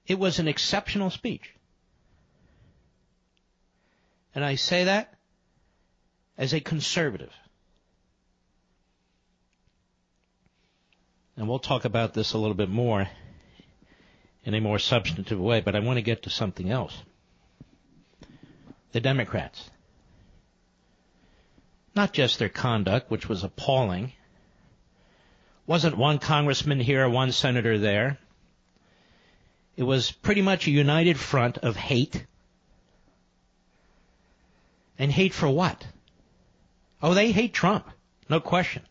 It was an exceptional speech. And I say that as a conservative. And we'll talk about this a little bit more in a more substantive way, but I want to get to something else. The Democrats. Not just their conduct, which was appalling. Wasn't one congressman here, one senator there. It was pretty much a united front of hate. And hate for what? Oh, they hate Trump. No question.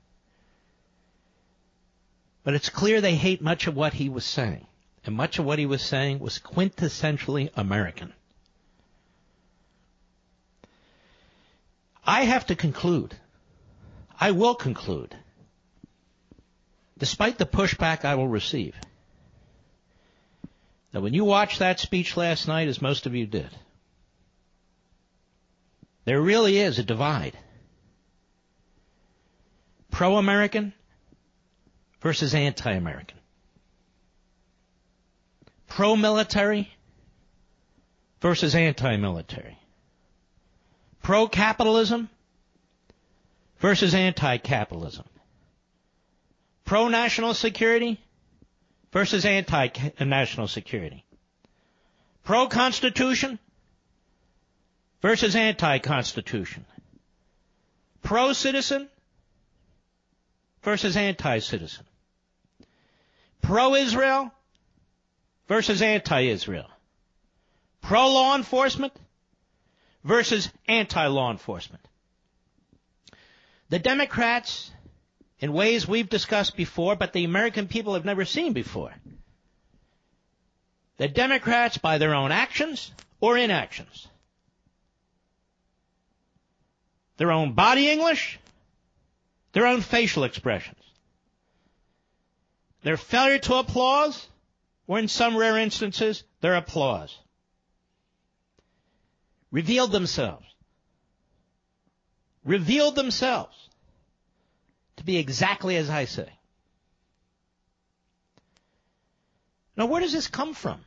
But it's clear they hate much of what he was saying. And much of what he was saying was quintessentially American. I have to conclude, I will conclude, despite the pushback I will receive, that when you watched that speech last night, as most of you did, there really is a divide. Pro-American versus anti-American. Pro-military versus anti-military. Pro-capitalism versus anti-capitalism. Pro-national security versus anti-national security. Pro-constitution versus anti-constitution. Pro-citizen versus anti-citizen. Pro-Israel versus anti-Israel. Pro-law enforcement versus anti-law enforcement. The Democrats, in ways we've discussed before, but the American people have never seen before. The Democrats, by their own actions or inactions, their own body English, their own facial expressions, their failure to applause, or in some rare instances, their applause, revealed themselves to be exactly as I say. Now, where does this come from?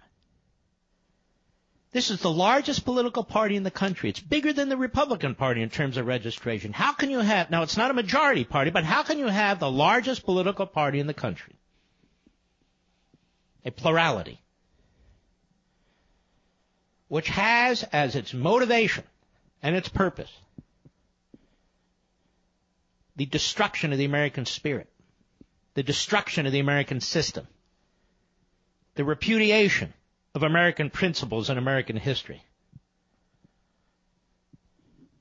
This is the largest political party in the country. It's bigger than the Republican Party in terms of registration. How can you have, now it's not a majority party, but how can you have the largest political party in the country? A plurality, which has as its motivation and its purpose the destruction of the American spirit, the destruction of the American system, the repudiation of American principles and American history.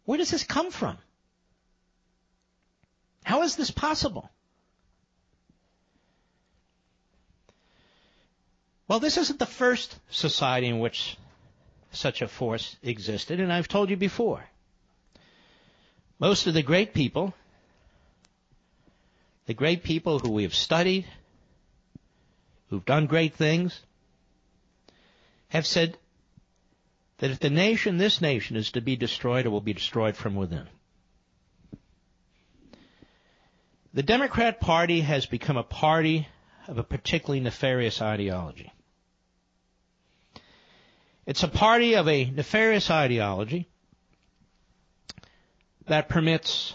Where does this come from? How is this possible? Well, this isn't the first society in which such a force existed, and I've told you before. Most of the great people who we have studied, who've done great things, have said that if this nation is to be destroyed, it will be destroyed from within. The Democrat Party has become a party of a particularly nefarious ideology. It's a party of a nefarious ideology that permits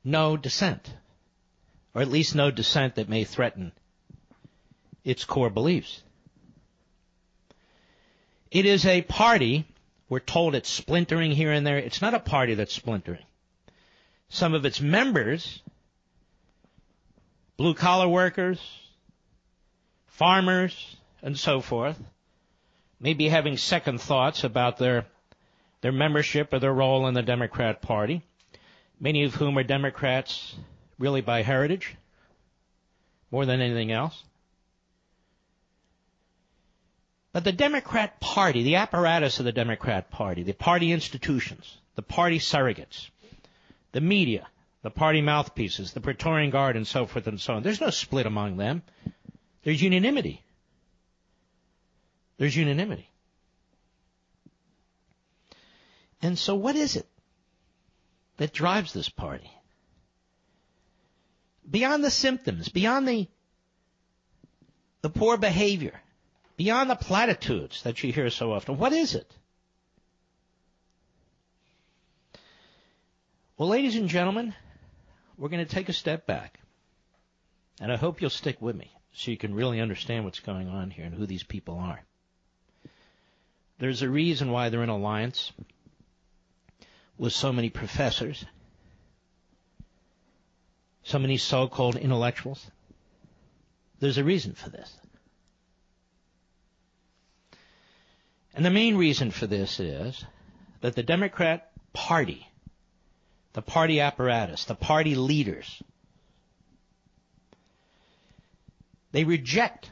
no dissent, or at least no dissent that may threaten its core beliefs. It is a party, we're told it's splintering here and there. It's not a party that's splintering. Some of its members, blue-collar workers, farmers, and so forth, may be having second thoughts about their membership or their role in the Democrat Party, many of whom are Democrats really by heritage, more than anything else. But the Democrat Party, the apparatus of the Democrat Party, the party institutions, the party surrogates, the media, the party mouthpieces, the Praetorian Guard, and so forth and so on, there's no split among them. There's unanimity. There's unanimity. And so what is it that drives this party? Beyond the symptoms, beyond the poor behavior beyond the platitudes that you hear so often? What is it? Well, ladies and gentlemen, we're going to take a step back. And I hope you'll stick with me so you can really understand what's going on here and who these people are. There's a reason why they're in alliance with so many professors, so many so-called intellectuals. There's a reason for this. And the main reason for this is that the Democrat Party, the party apparatus, the party leaders, they reject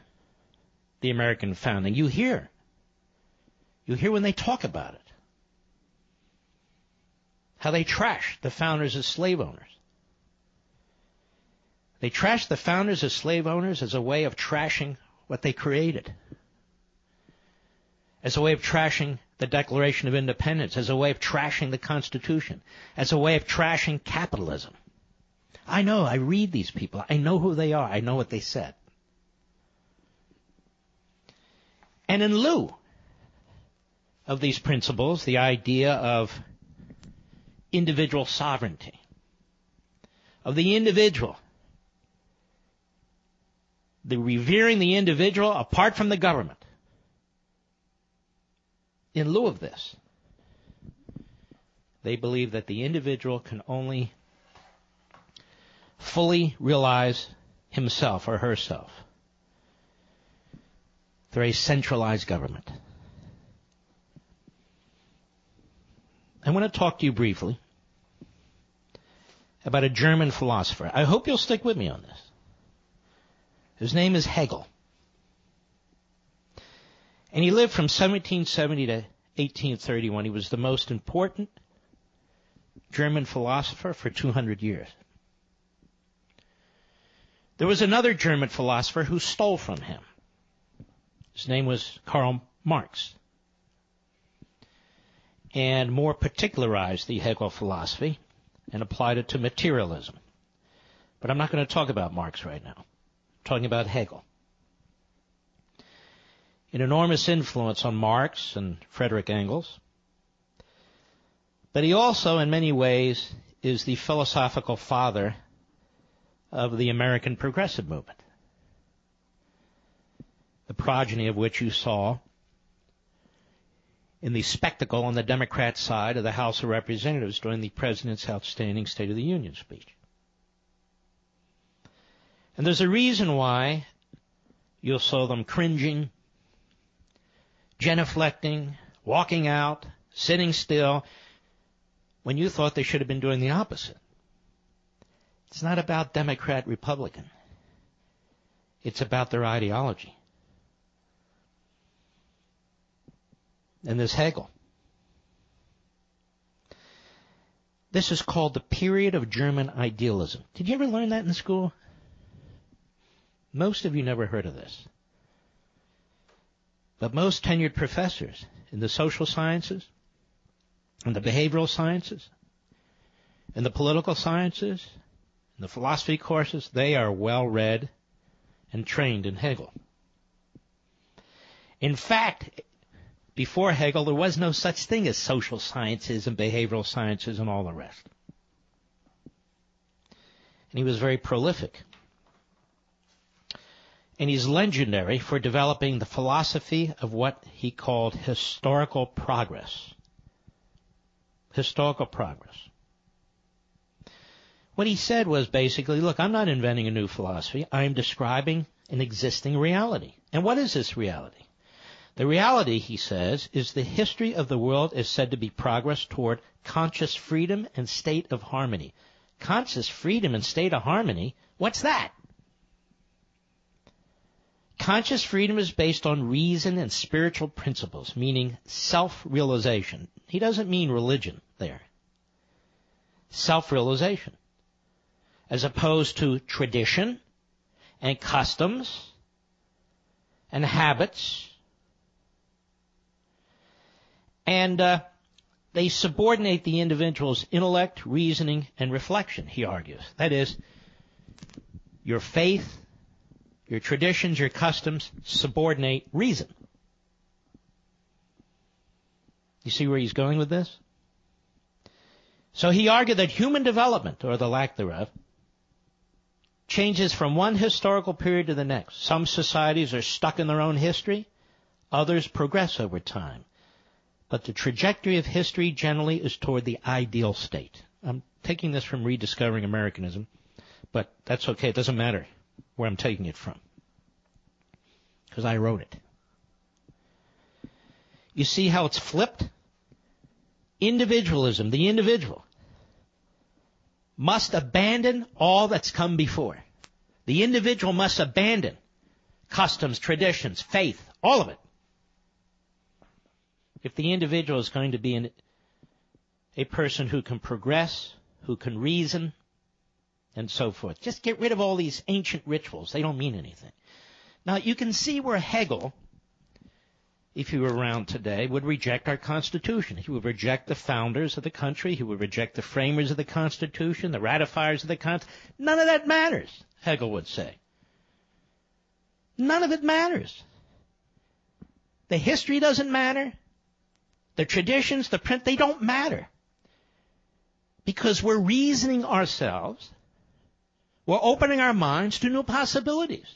the American founding. You hear when they talk about it, how they trash the founders as slave owners. They trash the founders as slave owners as a way of trashing what they created, as a way of trashing the Declaration of Independence, as a way of trashing the Constitution, as a way of trashing capitalism. I know, I read these people. I know who they are. I know what they said. And in lieu of these principles, the idea of individual sovereignty, of the individual, the revering the individual apart from the government, in lieu of this, they believe that the individual can only fully realize himself or herself through a centralized government. I want to talk to you briefly about a German philosopher. I hope you'll stick with me on this. His name is Hegel. And he lived from 1770 to 1831. He was the most important German philosopher for 200 years. There was another German philosopher who stole from him. His name was Karl Marx, and more particularized the Hegel philosophy and applied it to materialism. But I'm not going to talk about Marx right now. I'm talking about Hegel. An enormous influence on Marx and Friedrich Engels. But he also, in many ways, is the philosophical father of the American progressive movement, the progeny of which you saw in the spectacle on the Democrat side of the House of Representatives during the President's outstanding State of the Union speech. And there's a reason why you'll saw them cringing, genuflecting, walking out, sitting still, when you thought they should have been doing the opposite. It's not about Democrat, Republican. It's about their ideology. And this Hegel. This is called the period of German idealism. Did you ever learn that in school? Most of you never heard of this. But most tenured professors in the social sciences, in the behavioral sciences, in the political sciences, in the philosophy courses, they are well read and trained in Hegel. In fact, before Hegel, there was no such thing as social sciences and behavioral sciences and all the rest. And he was very prolific. And he's legendary for developing the philosophy of what he called historical progress. Historical progress. What he said was basically, look, I'm not inventing a new philosophy. I'm describing an existing reality. And what is this reality? The reality, he says, is the history of the world is said to be progress toward conscious freedom and state of harmony. Conscious freedom and state of harmony? What's that? Conscious freedom is based on reason and spiritual principles, meaning self-realization. He doesn't mean religion there. Self-realization. As opposed to tradition and customs and habits. And they subordinate the individual's intellect, reasoning, and reflection, he argues. That is, your faith, Your traditions, your customs subordinate reason. You see where he's going with this? So he argued that human development, or the lack thereof, changes from one historical period to the next. Some societies are stuck in their own history. Others progress over time. But the trajectory of history generally is toward the ideal state. I'm taking this from Rediscovering Americanism, but that's okay. It doesn't matter where I'm taking it from, because I wrote it. You see how it's flipped? Individualism, the individual, must abandon all that's come before. The individual must abandon customs, traditions, faith, all of it. If the individual is going to be a person who can progress, who can reason, and so forth. Just get rid of all these ancient rituals. They don't mean anything. Now, you can see where Hegel, if he were around today, would reject our Constitution. He would reject the founders of the country. He would reject the framers of the Constitution, the ratifiers of the Constitution. None of that matters, Hegel would say. None of it matters. The history doesn't matter. The traditions, the print, they don't matter. Because we're reasoning ourselves. We're opening our minds to new possibilities.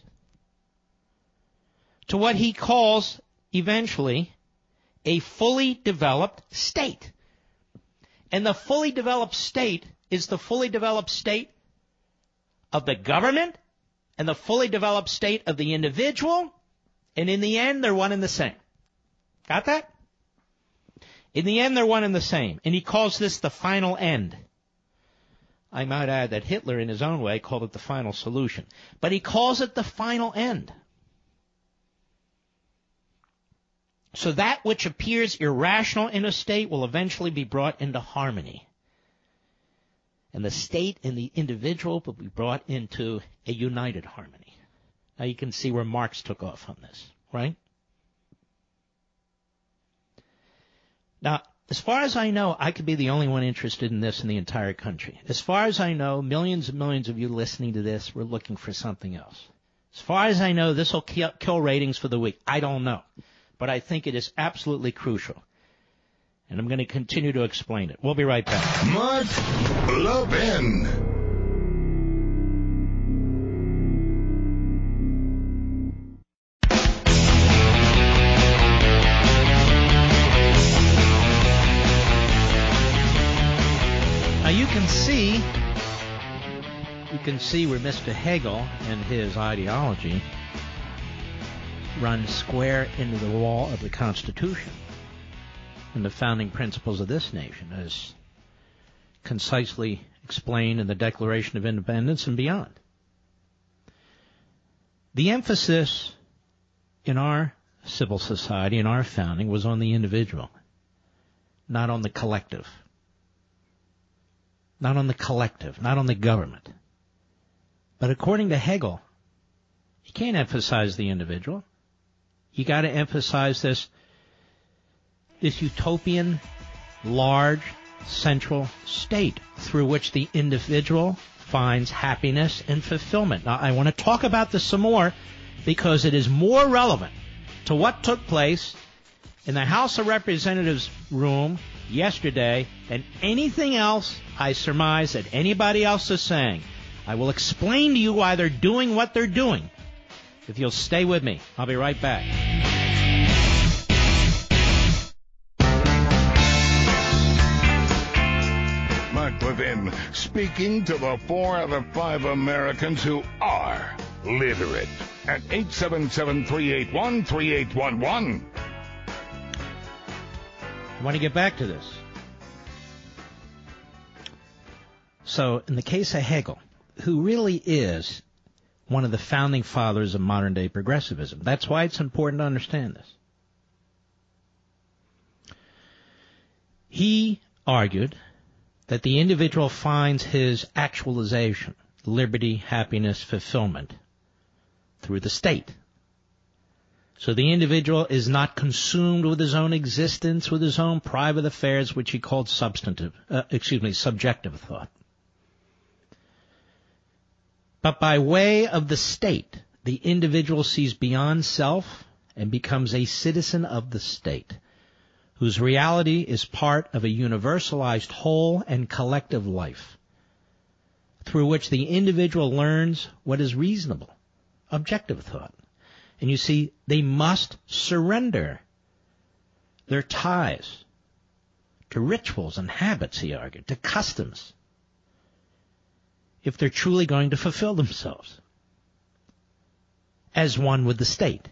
To what he calls, eventually, a fully developed state. And the fully developed state is the fully developed state of the government and the fully developed state of the individual. And in the end, they're one and the same. Got that? In the end, they're one and the same. And he calls this the final end. I might add that Hitler, in his own way, called it the final solution. But he calls it the final end. So that which appears irrational in a state will eventually be brought into harmony. And the state and the individual will be brought into a united harmony. Now you can see where Marx took off on this, right? Now, as far as I know, I could be the only one interested in this in the entire country. As far as I know, millions and millions of you listening to this were looking for something else. As far as I know, this will kill ratings for the week. I don't know. But I think it is absolutely crucial. And I'm going to continue to explain it. We'll be right back. Mark Levin. Now you can see where Mr. Hegel and his ideology run square into the wall of the Constitution and the founding principles of this nation, as concisely explained in the Declaration of Independence and beyond. The emphasis in our civil society, in our founding, was on the individual, not on the collective. Not on the collective, not on the government. But according to Hegel, you can't emphasize the individual. You got to emphasize this utopian, large, central state through which the individual finds happiness and fulfillment. Now, I want to talk about this some more because it is more relevant to what took place in the House of Representatives room yesterday than anything else I surmise that anybody else is saying. I will explain to you why they're doing what they're doing. If you'll stay with me, I'll be right back. Mark Levin, speaking to the 4 out of 5 Americans who are literate at 877-381-3811. I want to get back to this. So, in the case of Hegel, who really is one of the founding fathers of modern-day progressivism, that's why it's important to understand this. He argued that the individual finds his actualization, liberty, happiness, fulfillment, through the state. So the individual is not consumed with his own existence, with his own private affairs, which he called subjective thought. But by way of the state, the individual sees beyond self and becomes a citizen of the state, whose reality is part of a universalized whole and collective life, through which the individual learns what is reasonable, objective thought. And you see, they must surrender their ties to rituals and habits, he argued, to customs, if they're truly going to fulfill themselves as one with the state.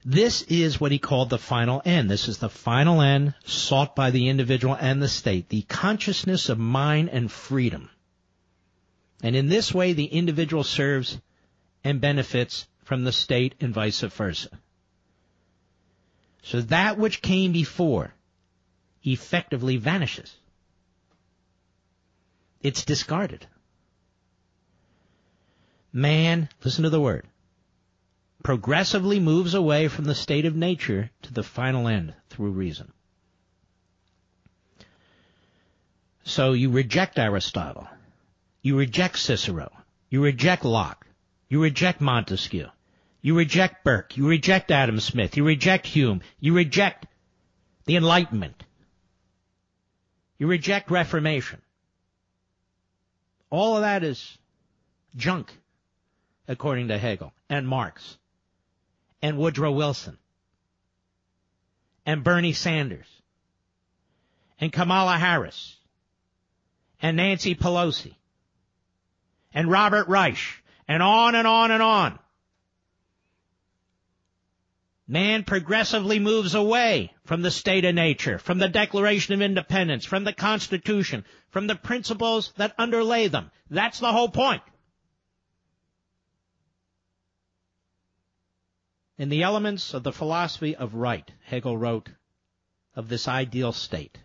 This is what he called the final end. This is the final end sought by the individual and the state, the consciousness of mind and freedom. And in this way, the individual serves and benefits from the state and vice versa. So that which came before effectively vanishes. It's discarded. Man, listen to the word, progressively moves away from the state of nature to the final end through reason. So you reject Aristotle. You reject Cicero. You reject Locke. You reject Montesquieu. You reject Burke. You reject Adam Smith. You reject Hume. You reject the Enlightenment. You reject Reformation. All of that is junk, according to Hegel and Marx and Woodrow Wilson and Bernie Sanders and Kamala Harris and Nancy Pelosi and Robert Reich and on and on and on. Man progressively moves away from the state of nature, from the Declaration of Independence, from the Constitution, from the principles that underlay them. That's the whole point. In the elements of the philosophy of right, Hegel wrote of this ideal state.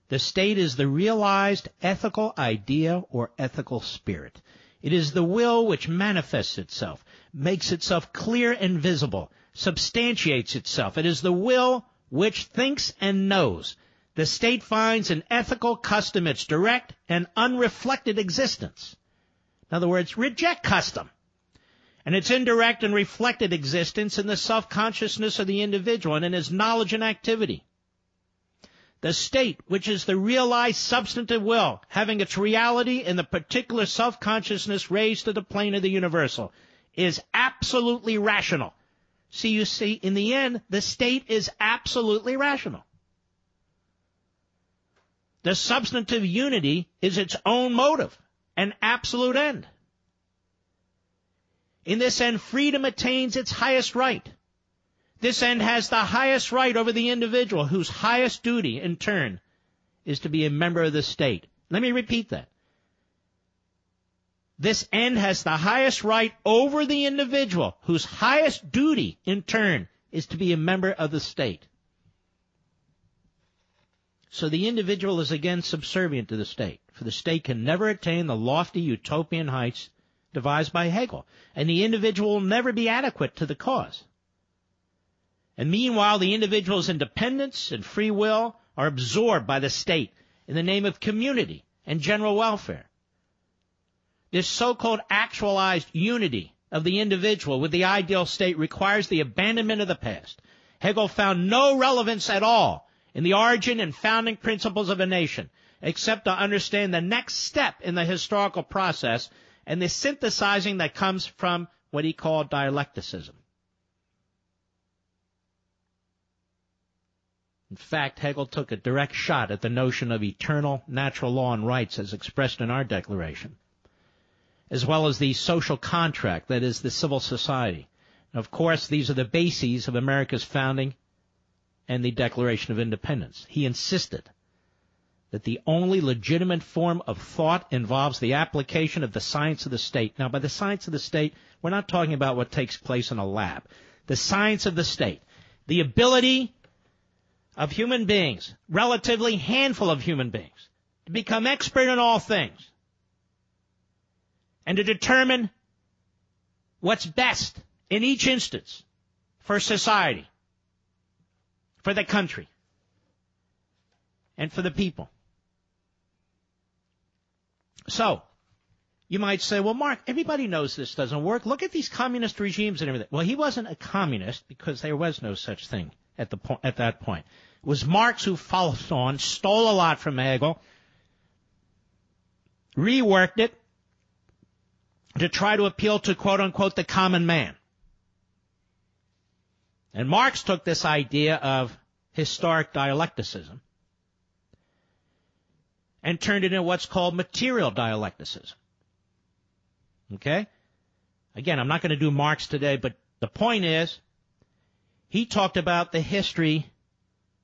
The state is the realized ethical idea or ethical spirit. It is the will which manifests itself, makes itself clear and visible, substantiates itself. It is the will which thinks and knows. The state finds in ethical custom its direct and unreflected existence. In other words, reject custom and its indirect and reflected existence in the self-consciousness of the individual and in his knowledge and activity. The state, which is the realized substantive will, having its reality in the particular self-consciousness raised to the plane of the universal, is absolutely rational. See, you see, in the end, the state is absolutely rational. The substantive unity is its own motive, an absolute end. In this end, freedom attains its highest right. This end has the highest right over the individual, whose highest duty, in turn, is to be a member of the state. Let me repeat that. This end has the highest right over the individual, whose highest duty, in turn, is to be a member of the state. So the individual is again subservient to the state, for the state can never attain the lofty utopian heights devised by Hegel, and the individual will never be adequate to the cause. And meanwhile, the individual's independence and free will are absorbed by the state in the name of community and general welfare. This so-called actualized unity of the individual with the ideal state requires the abandonment of the past. Hegel found no relevance at all in the origin and founding principles of a nation, except to understand the next step in the historical process and the synthesizing that comes from what he called dialecticism. In fact, Hegel took a direct shot at the notion of eternal natural law and rights as expressed in our Declaration, as well as the social contract, that is, the civil society. And of course, these are the bases of America's founding and the Declaration of Independence. He insisted that the only legitimate form of thought involves the application of the science of the state. Now, by the science of the state, we're not talking about what takes place in a lab. The science of the state, the ability of human beings, relatively handful of human beings, to become expert in all things and to determine what's best in each instance for society, for the country, and for the people. So, You might say, well, Mark, everybody knows this doesn't work. Look at these communist regimes and everything. Well, he wasn't a communist because there was no such thing at that point. It was Marx who followed on, stole a lot from Hegel, reworked it to try to appeal to, quote unquote, the common man. And Marx took this idea of historic dialecticism and turned it into what's called material dialecticism. Okay? Again, I'm not going to do Marx today, but the point is, he talked about the history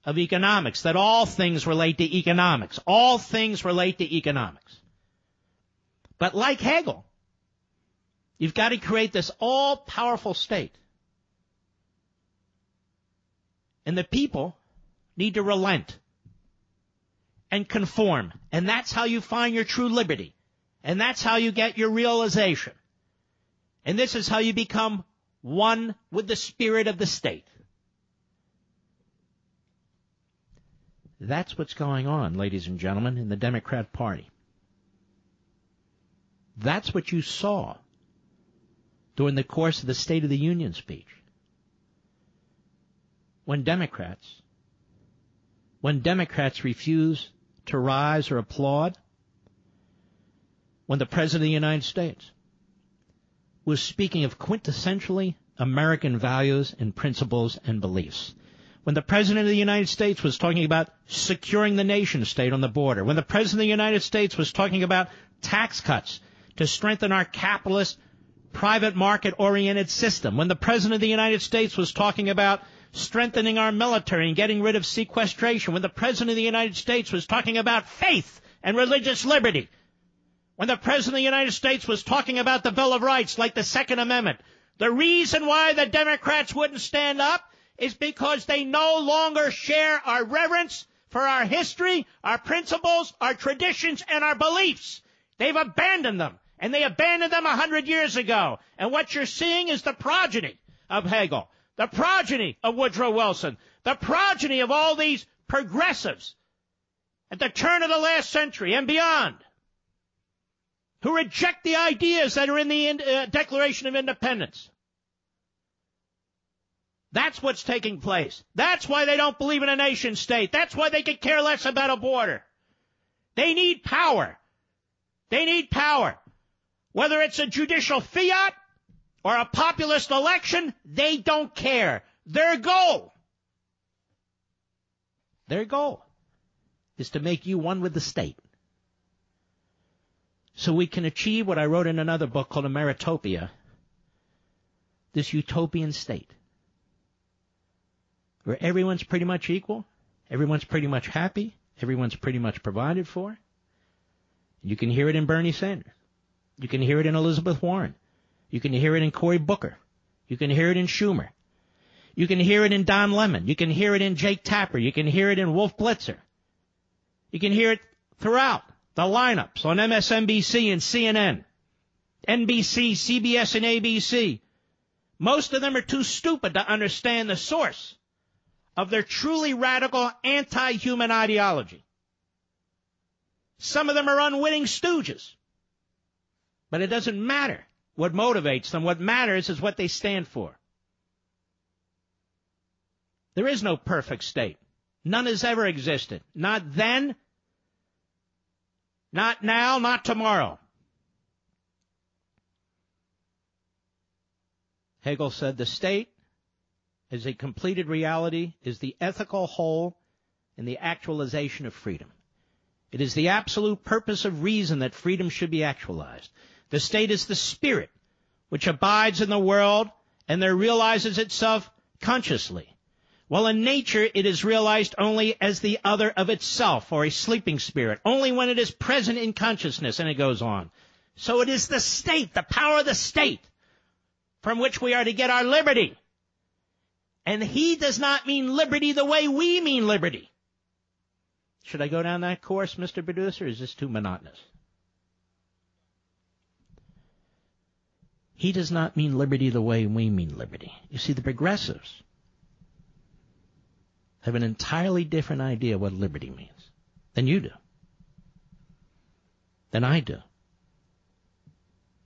of economics, that all things relate to economics. All things relate to economics. But like Hegel, you've got to create this all-powerful state. And the people need to relent and conform. And that's how you find your true liberty. And that's how you get your realization. And this is how you become one with the spirit of the state. That's what's going on, ladies and gentlemen, in the Democrat Party. That's what you saw during the course of the State of the Union speech. When Democrats refuse to rise or applaud, when the President of the United States was speaking of quintessentially American values and principles and beliefs, when the President of the United States was talking about securing the nation state on the border, when the President of the United States was talking about tax cuts to strengthen our capitalist, private market-oriented system, when the President of the United States was talking about strengthening our military and getting rid of sequestration, when the President of the United States was talking about faith and religious liberty, when the President of the United States was talking about the Bill of Rights like the Second Amendment, the reason why the Democrats wouldn't stand up is because they no longer share our reverence for our history, our principles, our traditions, and our beliefs. They've abandoned them, and they abandoned them 100 years ago. And what you're seeing is the progeny of Hegel, the progeny of Woodrow Wilson, the progeny of all these progressives at the turn of the last century and beyond, who reject the ideas that are in the Declaration of Independence. That's what's taking place. That's why they don't believe in a nation state. That's why they could care less about a border. They need power. They need power. Whether it's a judicial fiat or a populist election, they don't care. Their goal is to make you one with the state. So we can achieve what I wrote in another book called Ameritopia, this utopian state, where everyone's pretty much equal, everyone's pretty much happy, everyone's pretty much provided for. You can hear it in Bernie Sanders. You can hear it in Elizabeth Warren. You can hear it in Cory Booker. You can hear it in Schumer. You can hear it in Don Lemon. You can hear it in Jake Tapper. You can hear it in Wolf Blitzer. You can hear it throughout the lineups on MSNBC and CNN, NBC, CBS, and ABC. Most of them are too stupid to understand the source of their truly radical anti-human ideology. Some of them are unwitting stooges. But it doesn't matter what motivates them. What matters is what they stand for. There is no perfect state. None has ever existed. Not then, not now, not tomorrow. Hegel said the state, as a completed reality, is the ethical whole and the actualization of freedom. It is the absolute purpose of reason that freedom should be actualized. The state is the spirit which abides in the world and there realizes itself consciously. While in nature it is realized only as the other of itself, or a sleeping spirit, only when it is present in consciousness, and it goes on. So it is the state, the power of the state, from which we are to get our liberty. And he does not mean liberty the way we mean liberty. Should I go down that course, Mr. Producer, or is this too monotonous? He does not mean liberty the way we mean liberty. You see, the progressives have an entirely different idea what liberty means than you do, than I do.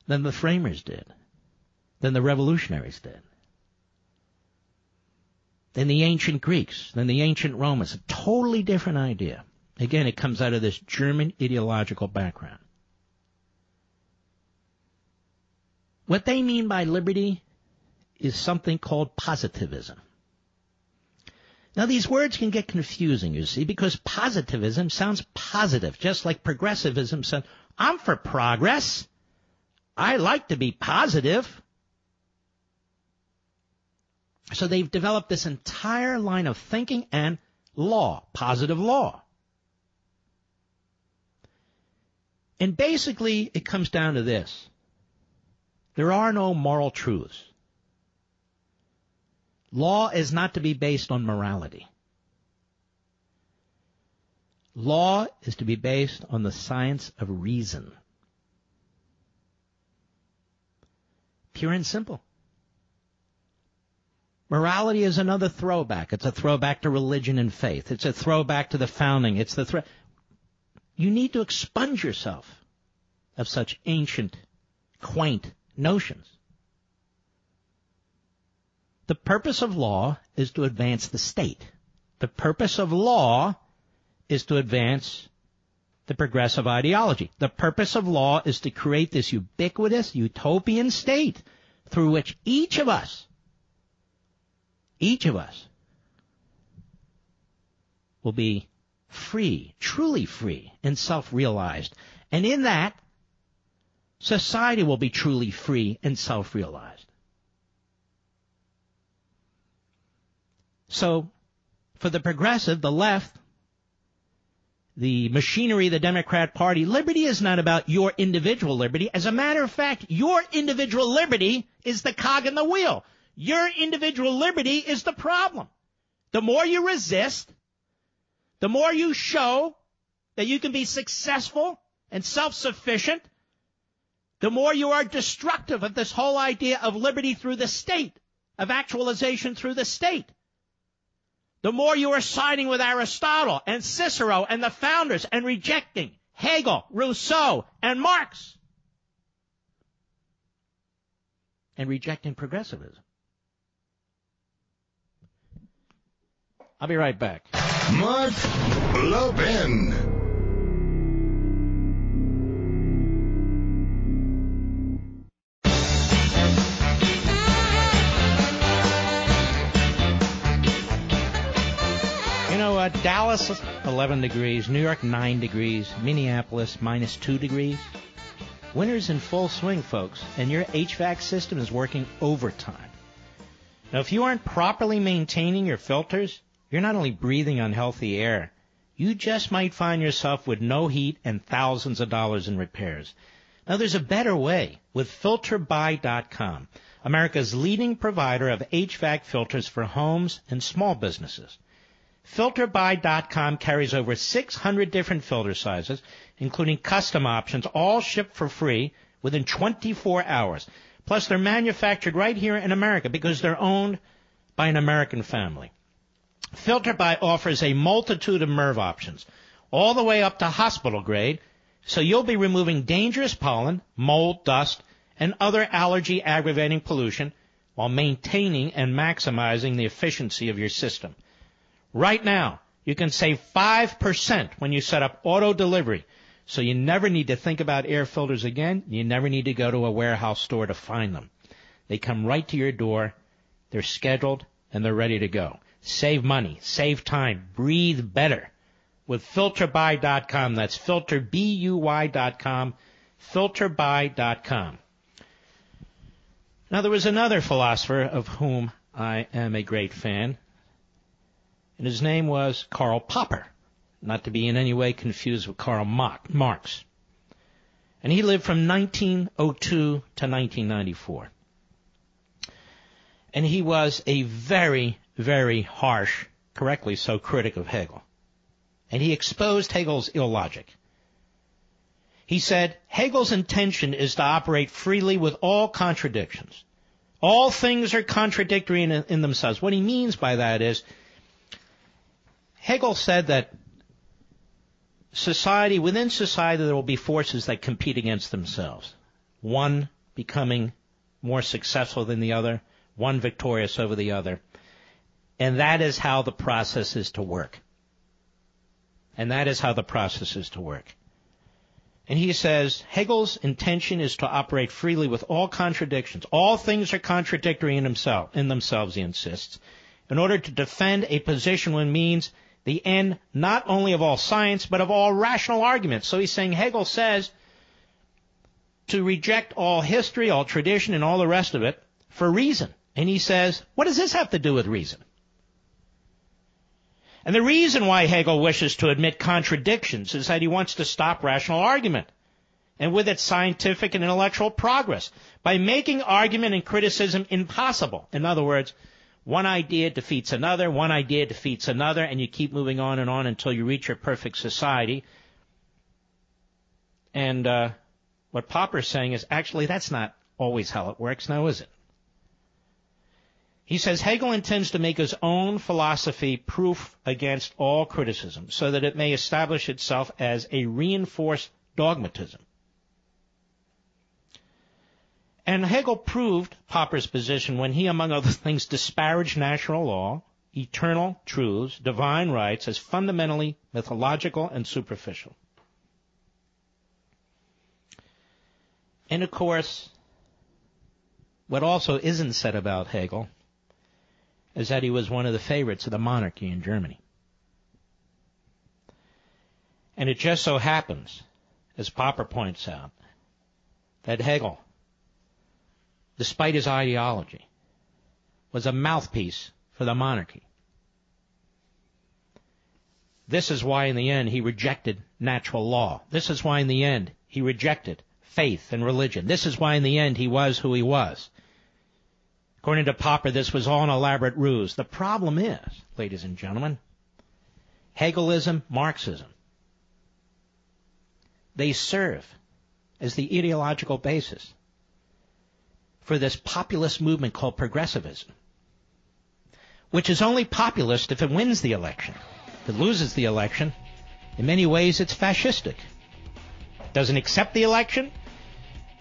than the framers did, than the revolutionaries did, than the ancient Greeks, than the ancient Romans. A totally different idea. Again, it comes out of this German ideological background. What they mean by liberty is something called positivism. Now, these words can get confusing, you see, because positivism sounds positive, just like progressivism sounds. I'm for progress. I like to be positive. So they've developed this entire line of thinking and law, positive law. And basically, it comes down to this. There are no moral truths. Law is not to be based on morality. Law is to be based on the science of reason. Pure and simple. Morality is another throwback. It's a throwback to religion and faith. It's a throwback to the founding. You need to expunge yourself of such ancient, quaint notions. The purpose of law is to advance the state. The purpose of law is to advance the progressive ideology. The purpose of law is to create this ubiquitous, utopian state through which each of us will be free, truly free, and self-realized. And in that, society will be truly free and self-realized. So, for the progressive, the left, the machinery of the Democrat Party, liberty is not about your individual liberty. As a matter of fact, your individual liberty is the cog in the wheel. Your individual liberty is the problem. The more you resist, the more you show that you can be successful and self-sufficient, the more you are destructive of this whole idea of liberty through the state, of actualization through the state. The more you are siding with Aristotle and Cicero and the founders and rejecting Hegel, Rousseau, and Marx, and rejecting progressivism. I'll be right back. Mark Levin. Dallas, 11 degrees. New York, 9 degrees. Minneapolis, -2 degrees. Winter's in full swing, folks, and your HVAC system is working overtime. Now, if you aren't properly maintaining your filters, you're not only breathing unhealthy air, you just might find yourself with no heat and thousands of dollars in repairs. Now, there's a better way with FilterBuy.com, America's leading provider of HVAC filters for homes and small businesses. FilterBuy.com carries over 600 different filter sizes, including custom options, all shipped for free within 24 hours. Plus, they're manufactured right here in America because they're owned by an American family. FilterBuy offers a multitude of MERV options, all the way up to hospital grade, so you'll be removing dangerous pollen, mold, dust, and other allergy-aggravating pollution while maintaining and maximizing the efficiency of your system. Right now, you can save 5% when you set up auto delivery, so you never need to think about air filters again. You never need to go to a warehouse store to find them. They come right to your door. They're scheduled, and they're ready to go. Save money, save time, breathe better with FilterBuy.com. That's FilterBuy.com, FilterBuy.com. Now, there was another philosopher of whom I am a great fan, and his name was Karl Popper, not to be in any way confused with Karl Marx. And he lived from 1902 to 1994. And he was a very, very harsh, correctly so, critic of Hegel. And he exposed Hegel's illogic. He said, Hegel's intention is to operate freely with all contradictions. All things are contradictory in themselves. What he means by that is, Hegel said that within society there will be forces that compete against themselves. One becoming more successful than the other, one victorious over the other. And that is how the process is to work. And that is how the process is to work. And he says, Hegel's intention is to operate freely with all contradictions. All things are contradictory in themselves, he insists, in order to defend a position which means the end not only of all science, but of all rational arguments. So he's saying, Hegel says to reject all history, all tradition, and all the rest of it for reason. And he says, what does this have to do with reason? And the reason why Hegel wishes to admit contradictions is that he wants to stop rational argument, and with it scientific and intellectual progress, by making argument and criticism impossible. In other words, one idea defeats another, and you keep moving on until you reach your perfect society. And what Popper's saying is, actually, that's not always how it works now, is it? He says Hegel intends to make his own philosophy proof against all criticism so that it may establish itself as a reinforced dogmatism. And Hegel proved Popper's position when he, among other things, disparaged natural law, eternal truths, divine rights as fundamentally mythological and superficial. And of course, what also isn't said about Hegel is that he was one of the favorites of the monarchy in Germany. And it just so happens, as Popper points out, that Hegel, despite his ideology, was a mouthpiece for the monarchy. This is why in the end he rejected natural law. This is why in the end he rejected faith and religion. This is why in the end he was who he was. According to Popper, this was all an elaborate ruse. The problem is, ladies and gentlemen, Hegelism, Marxism, they serve as the ideological basis for this populist movement called progressivism, which is only populist if it wins the election. If it loses the election, in many ways it's fascistic. Doesn't accept the election,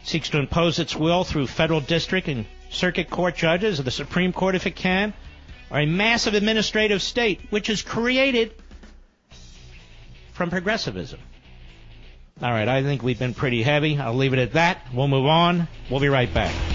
seeks to impose its will through federal district and circuit court judges, or the Supreme Court if it can, or a massive administrative state, which is created from progressivism. All right, I think we've been pretty heavy. I'll leave it at that. We'll move on. We'll be right back.